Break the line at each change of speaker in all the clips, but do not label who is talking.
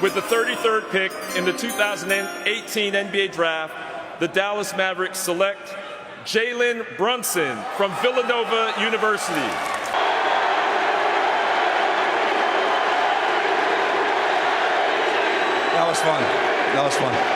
With the 33rd pick in the 2018 NBA Draft, the Dallas Mavericks select Jalen Brunson from Villanova University.
That was fun. That was fun.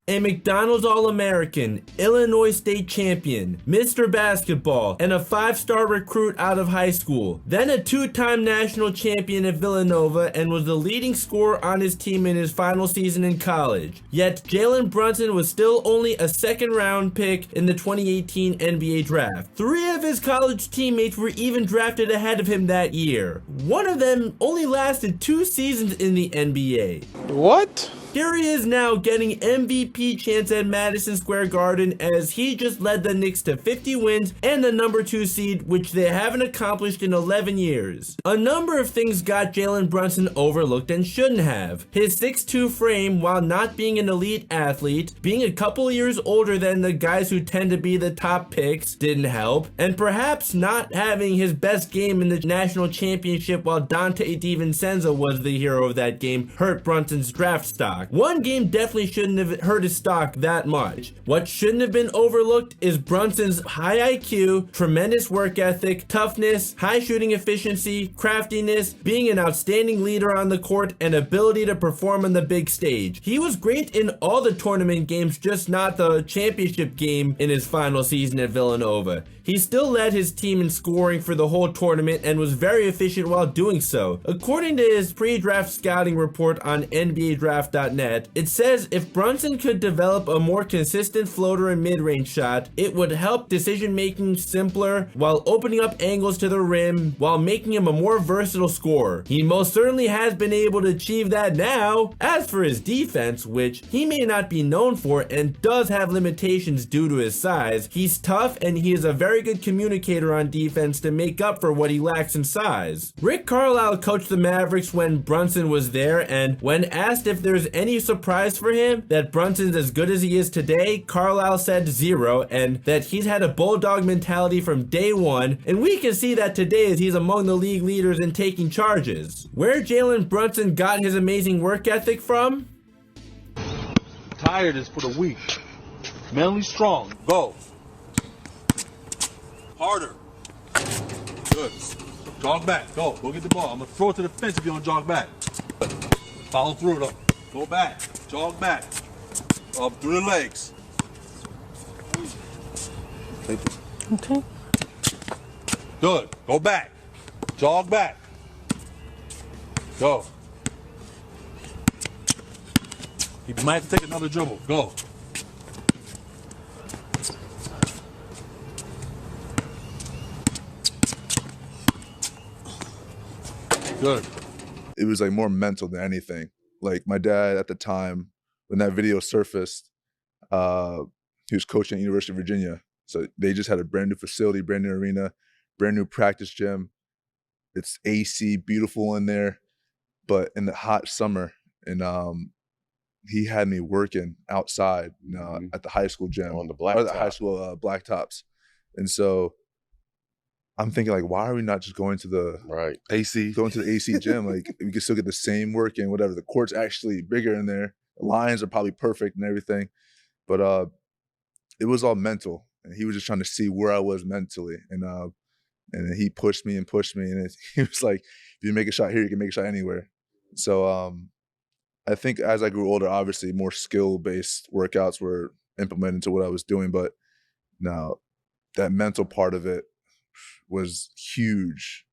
A McDonald's All-American, Illinois State Champion, Mr. Basketball, and a 5-star recruit out of high school. Then a 2-time national champion at Villanova and was the leading scorer on his team in his final season in college. Yet Jalen Brunson was still only a second-round pick in the 2018 NBA Draft. 3 of his college teammates were even drafted ahead of him that year. One of them only lasted 2 seasons in the NBA.
What?
Here he is now getting MVP chance at Madison Square Garden as he just led the Knicks to 50 wins and the number 2 seed, which they haven't accomplished in 11 years. A number of things got Jalen Brunson overlooked and shouldn't have. His 6'2" frame, while not being an elite athlete, being a couple years older than the guys who tend to be the top picks, didn't help, and perhaps not having his best game in the national championship while Dante DiVincenzo was the hero of that game hurt Brunson's draft stock. One game definitely shouldn't have hurt his stock that much. What shouldn't have been overlooked is Brunson's high IQ, tremendous work ethic, toughness, high shooting efficiency, craftiness, being an outstanding leader on the court, and ability to perform on the big stage. He was great in all the tournament games, just not the championship game in his final season at Villanova. He still led his team in scoring for the whole tournament and was very efficient while doing so. According to his pre-draft scouting report on NBADraft.net, it says if Brunson could develop a more consistent floater and mid-range shot, it would help decision-making simpler while opening up angles to the rim while making him a more versatile scorer. He most certainly has been able to achieve that now. As for his defense, which he may not be known for and does have limitations due to his size, he's tough and he is a very good communicator on defense to make up for what he lacks in size. Rick Carlisle coached the Mavericks when Brunson was there, and when asked if there's any surprise for him that Brunson's as good as he is today, Carlisle said 0, and that he's had a bulldog mentality from day one, and we can see that today as he's among the league leaders in taking charges. Where Jalen Brunson got his amazing work ethic from?
Tired is for the weak. Mentally strong. Go. Harder. Good. Jog back. Go. Go get the ball. I'm going to throw it to the fence if you don't jog back. Follow through though. Go back. Jog back. Up through the legs.
Okay.
Good. Go back. Jog back. Go. You might have to take another dribble. Go. Good.
It was like more mental than anything. Like my dad at the time, when that video surfaced, he was coaching at University of Virginia. So they just had a brand new facility, brand new arena, brand new practice gym. It's AC, beautiful in there, but in the hot summer. And he had me working outside at the high school gym.
On the black
or the high school blacktops. And so I'm thinking, like, why are we not just going to the
AC?
Going to the AC gym? Like, we can still get the same work in, whatever. The court's actually bigger in there. The lines are probably perfect and everything. But it was all mental. And he was just trying to see where I was mentally. And then he pushed me. And he was like, if you make a shot here, you can make a shot anywhere. So I think as I grew older, obviously more skill-based workouts were implemented into what I was doing. But now that mental part of it was huge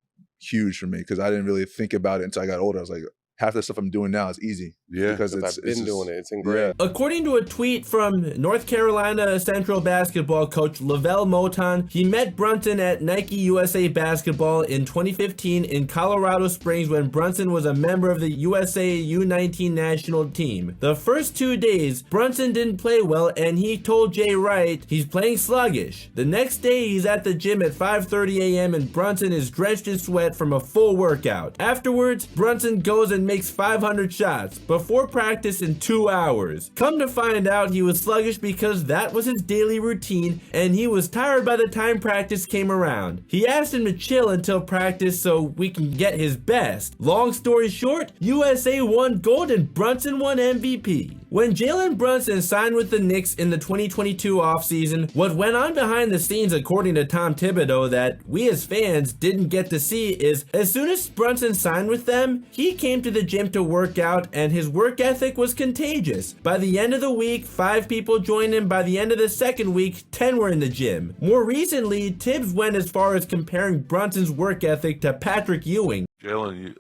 for me because I didn't really think about it until I got older. I was like, half the stuff I'm doing now is easy.
Yeah,
because
I've been doing it. It's ingrained.
Yeah. According to a tweet from North Carolina Central basketball coach Lavelle Moton, he met Brunson at Nike USA Basketball in 2015 in Colorado Springs when Brunson was a member of the USA U19 national team. The first 2 days, Brunson didn't play well and he told Jay Wright he's playing sluggish. The next day, he's at the gym at 5:30 a.m. and Brunson is drenched in sweat from a full workout. Afterwards, Brunson goes and makes 500 shots. before practice in 2 hours. Come to find out, he was sluggish because that was his daily routine and he was tired by the time practice came around. He asked him to chill until practice so we can get his best. Long story short, USA won gold and Brunson won MVP. When Jalen Brunson signed with the Knicks in the 2022 offseason, what went on behind the scenes, according to Tom Thibodeau, that we as fans didn't get to see is as soon as Brunson signed with them, he came to the gym to work out and his work ethic was contagious. By the end of the week, 5 people joined him. By the end of the second week, 10 were in the gym. More recently, Tibbs went as far as comparing Brunson's work ethic to Patrick Ewing.
Jalen,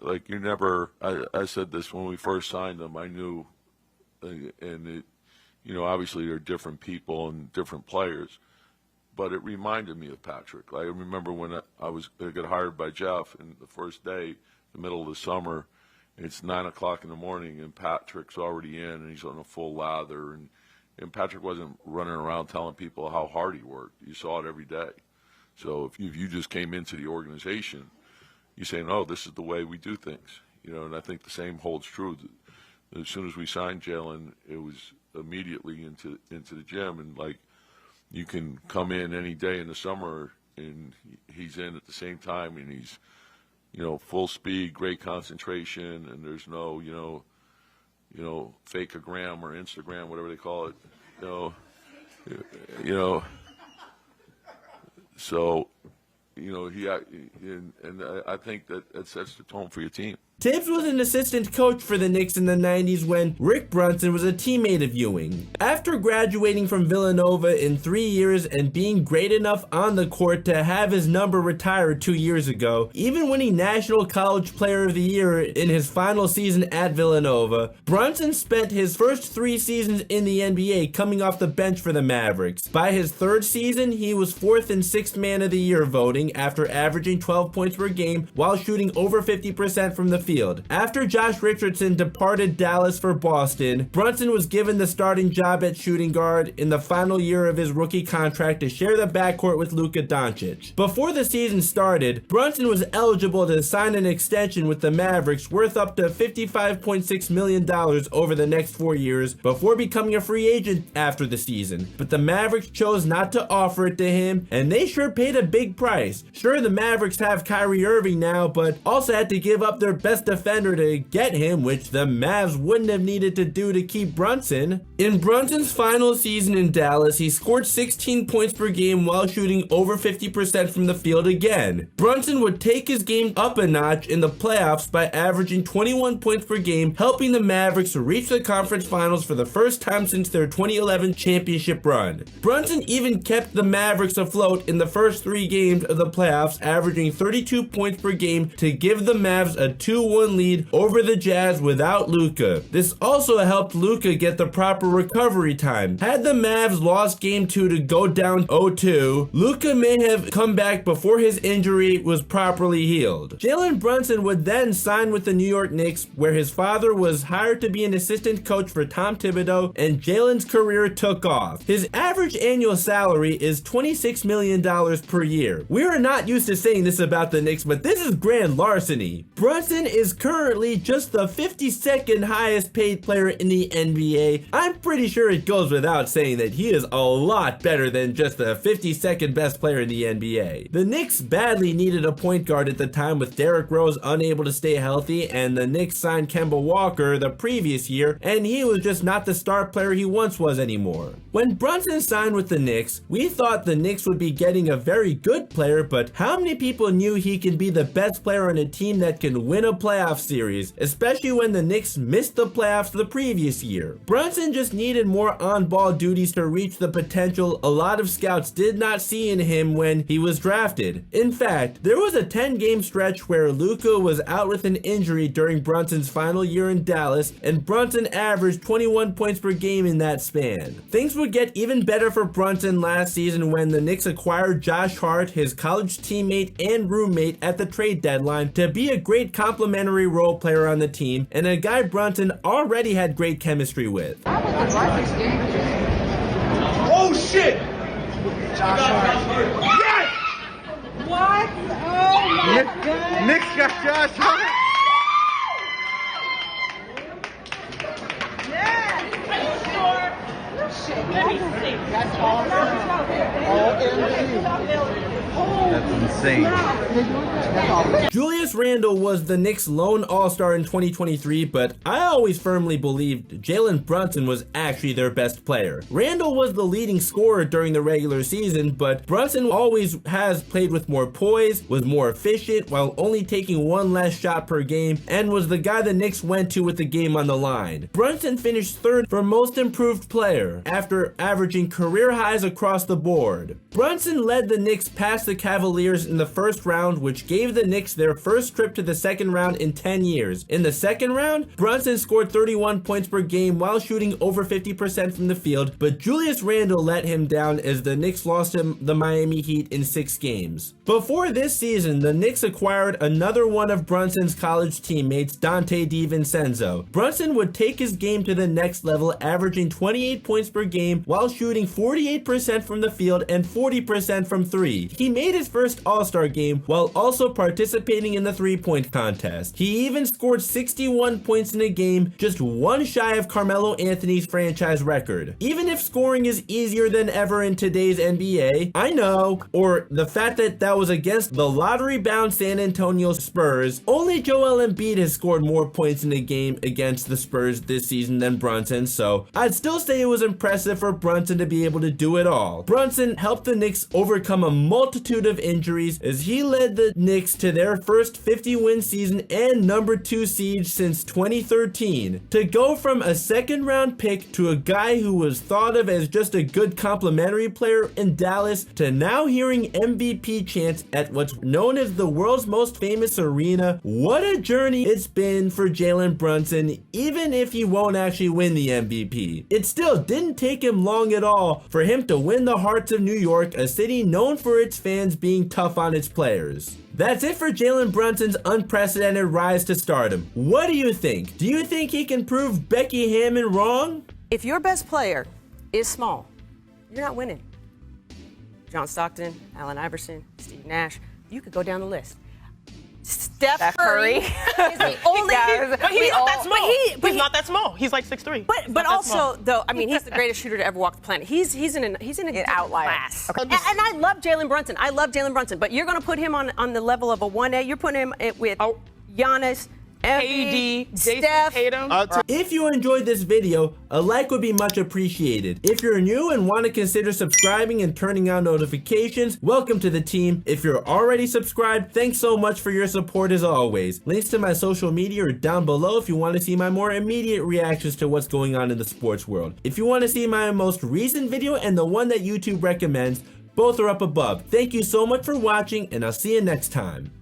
I said this when we first signed him, I knew, and it, obviously they're different people and different players, but it reminded me of Patrick. I remember when I got hired by Jeff, and the first day, the middle of the summer, it's 9 o'clock in the morning, and Patrick's already in, and he's on a full lather, and Patrick wasn't running around telling people how hard he worked. You saw it every day. So if you just came into the organization, you say, no, this is the way we do things, and I think the same holds true. As soon as we signed Jalen, it was immediately into the gym, and like you can come in any day in the summer and he's in at the same time, and he's full speed, great concentration, and there's no fake-a-gram or Instagram, whatever they call it, so I think that sets the tone for your team.
Tibbs was an assistant coach for the Knicks in the 90s when Rick Brunson was a teammate of Ewing. After graduating from Villanova in 3 years and being great enough on the court to have his number retired 2 years ago, even winning National College Player of the Year in his final season at Villanova, Brunson spent his first 3 seasons in the NBA coming off the bench for the Mavericks. By his 3rd season, he was 4th and 6th Man of the Year voting after averaging 12 points per game while shooting over 50% from the field. After Josh Richardson departed Dallas for Boston, Brunson was given the starting job at shooting guard in the final year of his rookie contract to share the backcourt with Luka Doncic. Before the season started, Brunson was eligible to sign an extension with the Mavericks worth up to $55.6 million over the next 4 years before becoming a free agent after the season. But the Mavericks chose not to offer it to him, and they sure paid a big price. Sure, the Mavericks have Kyrie Irving now, but also had to give up their best defender to get him, which the Mavs wouldn't have needed to do to keep Brunson. In Brunson's final season in Dallas, he scored 16 points per game while shooting over 50% from the field again. Brunson would take his game up a notch in the playoffs by averaging 21 points per game, helping the Mavericks reach the conference finals for the first time since their 2011 championship run. Brunson even kept the Mavericks afloat in the first 3 games of the playoffs, averaging 32 points per game to give the Mavs a 2-1 lead over the Jazz without Luka. This also helped Luka get the proper recovery time. Had the Mavs lost game 2 to go down 0-2, Luka may have come back before his injury was properly healed. Jalen Brunson would then sign with the New York Knicks, where his father was hired to be an assistant coach for Tom Thibodeau, and Jalen's career took off. His average annual salary is $26 million per year. We are not used to saying this about the Knicks, but this is grand larceny. Brunson is currently just the 52nd highest paid player in the NBA. I'm pretty sure it goes without saying that he is a lot better than just the 52nd best player in the NBA. The Knicks badly needed a point guard at the time, with Derrick Rose unable to stay healthy, and the Knicks signed Kemba Walker the previous year, and he was just not the star player he once was anymore. When Brunson signed with the Knicks, we thought the Knicks would be getting a very good player, but how many people knew he can be the best player on a team that can win a playoff series, especially when the Knicks missed the playoffs the previous year? Brunson just needed more on-ball duties to reach the potential a lot of scouts did not see in him when he was drafted. In fact, there was a 10-game stretch where Luka was out with an injury during Brunson's final year in Dallas, and Brunson averaged 21 points per game in that span. Things would get even better for Brunson last season when the Knicks acquired Josh Hart, his college teammate and roommate, at the trade deadline to be a great complementary role player on the team, and a guy Brunson already had great chemistry with.
Oh shit! Josh Hart. Yes!
What? Oh my God.
Knicks got Josh Hart.
Julius Randle was the Knicks' lone all-star in 2023, but I always firmly believed Jalen Brunson was actually their best player. Randle was the leading scorer during the regular season, but Brunson always has played with more poise, was more efficient while only taking one less shot per game, and was the guy the Knicks went to with the game on the line. Brunson finished third for most improved player after averaging career highs across the board. Brunson led the Knicks past the Cavaliers in the first round, which gave the Knicks their first trip to the second round in 10 years. In the second round, Brunson scored 31 points per game while shooting over 50% from the field, but Julius Randle let him down as the Knicks lost to the Miami Heat in 6 games. Before this season, the Knicks acquired another one of Brunson's college teammates, Dante DiVincenzo. Brunson would take his game to the next level, averaging 28 points per game while shooting 48% from the field and 40% from 3. He made his first All-Star game while also participating in the three-point contest. He even scored 61 points in a game, just one shy of Carmelo Anthony's franchise record. Even if scoring is easier than ever in today's NBA, I know, or the fact that that was against the lottery-bound San Antonio Spurs, only Joel Embiid has scored more points in a game against the Spurs this season than Brunson, so I'd still say it was impressive for Brunson to be able to do it all. Brunson helped the Knicks overcome a multitude of injuries as he led the Knicks to their first 50-win season and number 2 seed since 2013. To go from a second-round pick to a guy who was thought of as just a good complimentary player in Dallas to now hearing MVP chants at what's known as the world's most famous arena, what a journey it's been for Jalen Brunson, even if he won't actually win the MVP. It still didn't take him long at all for him to win the hearts of New York, a city known for its fans being tough on its players. That's it for Jalen Brunson's unprecedented rise to stardom. What do you think? Do you think he can prove Becky Hammon wrong?
If your best player is small, you're not winning. John Stockton, Allen Iverson, Steve Nash, you could go down the list. Steph Curry is the only.
But he's not that small. He's not that small. He's like 6'3".
But also, though, I mean, he's the greatest shooter to ever walk the planet. He's in an outlier class. Okay. And I love Jalen Brunson. I love Jalen Brunson. But you're going to put him on the level of a 1A. You're putting him with Giannis,
KD,
Steph.
Tatum.
If you enjoyed this video, a like would be much appreciated. If you're new and want to consider subscribing and turning on notifications, welcome to the team. If you're already subscribed, thanks so much for your support as always. Links to my social media are down below if you want to see my more immediate reactions to what's going on in the sports world. If you want to see my most recent video and the one that YouTube recommends, both are up above. Thank you so much for watching, and I'll see you next time.